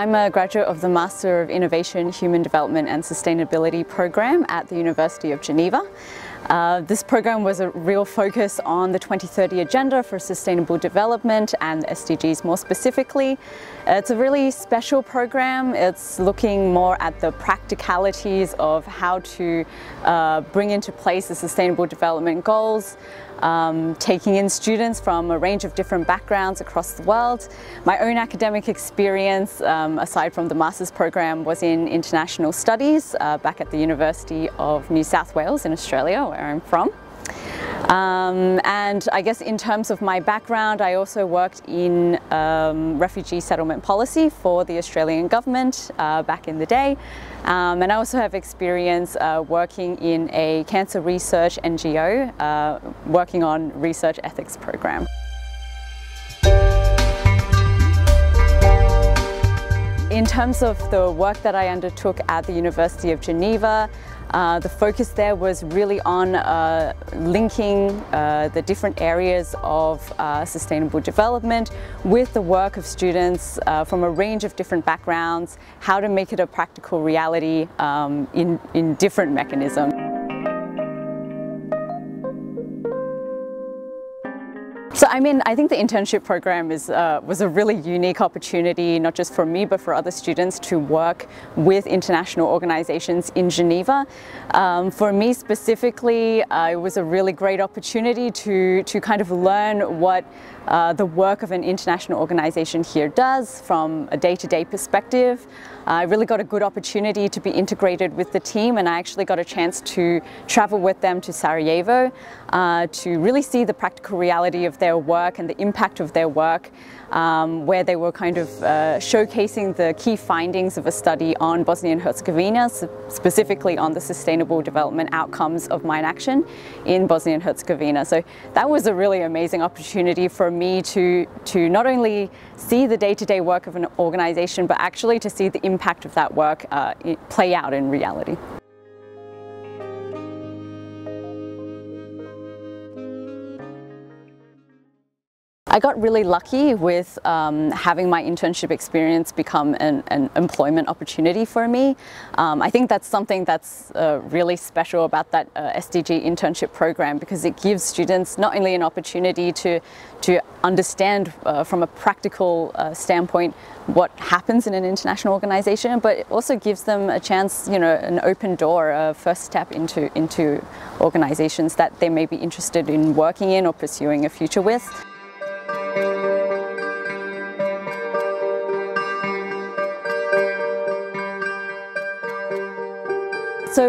I'm a graduate of the Master of Innovation, Human Development and Sustainability program at the University of Geneva. This program was a real focus on the 2030 Agenda for Sustainable Development and SDGs more specifically. It's a really special program. It's looking more at the practicalities of how to bring into place the Sustainable Development Goals, taking in students from a range of different backgrounds across the world. My own academic experience, aside from the Master's program, was in international studies back at the University of New South Wales in Australia, where I'm from. And I guess in terms of my background, I also worked in refugee settlement policy for the Australian government back in the day. And I also have experience working in a cancer research NGO, working on research ethics program. In terms of the work that I undertook at the University of Geneva, the focus there was really on linking the different areas of sustainable development with the work of students from a range of different backgrounds, how to make it a practical reality in different mechanisms. So I think the internship program was a really unique opportunity, not just for me, but for other students to work with international organizations in Geneva. For me specifically, it was a really great opportunity to kind of learn what the work of an international organization here does from a day-to-day perspective. I really got a good opportunity to be integrated with the team, and I actually got a chance to travel with them to Sarajevo to really see the practical reality of their work and the impact of their work, where they were kind of showcasing the key findings of a study on Bosnia and Herzegovina, specifically on the sustainable development outcomes of mine action in Bosnia and Herzegovina. So that was a really amazing opportunity for me to not only see the day-to-day work of an organization, but actually to see the impact of that work play out in reality. I got really lucky with having my internship experience become an employment opportunity for me. I think that's something that's really special about that SDG internship program, because it gives students not only an opportunity to understand from a practical standpoint what happens in an international organization, but it also gives them a chance, an open door, a first step into organizations that they may be interested in working in or pursuing a future with. So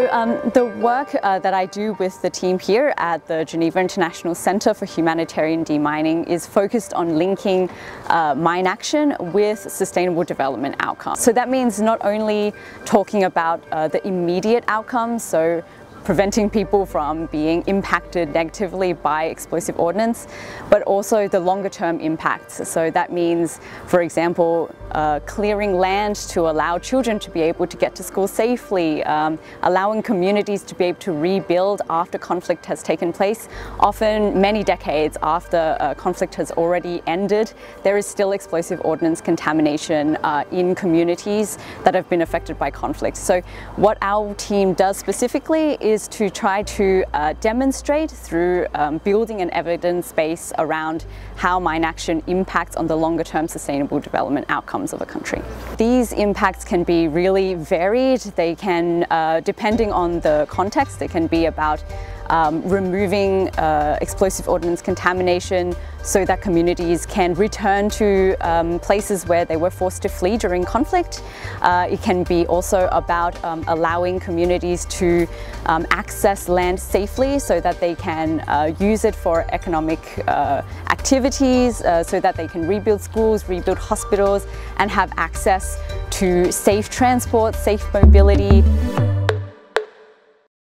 the work that I do with the team here at the Geneva International Center for Humanitarian Demining is focused on linking mine action with sustainable development outcomes. So that means not only talking about the immediate outcomes, so preventing people from being impacted negatively by explosive ordnance, but also the longer term impacts. So that means, for example, clearing land to allow children to be able to get to school safely, allowing communities to be able to rebuild after conflict has taken place. Often many decades after conflict has already ended, there is still explosive ordnance contamination in communities that have been affected by conflict. So what our team does specifically is to try to demonstrate through building an evidence base around how mine action impacts on the longer term sustainable development outcomes of a country. These impacts can be really varied. They can, depending on the context, they can be about removing explosive ordnance contamination so that communities can return to places where they were forced to flee during conflict. It can be also about allowing communities to access land safely so that they can use it for economic activities, so that they can rebuild schools, rebuild hospitals, and have access to safe transport, safe mobility.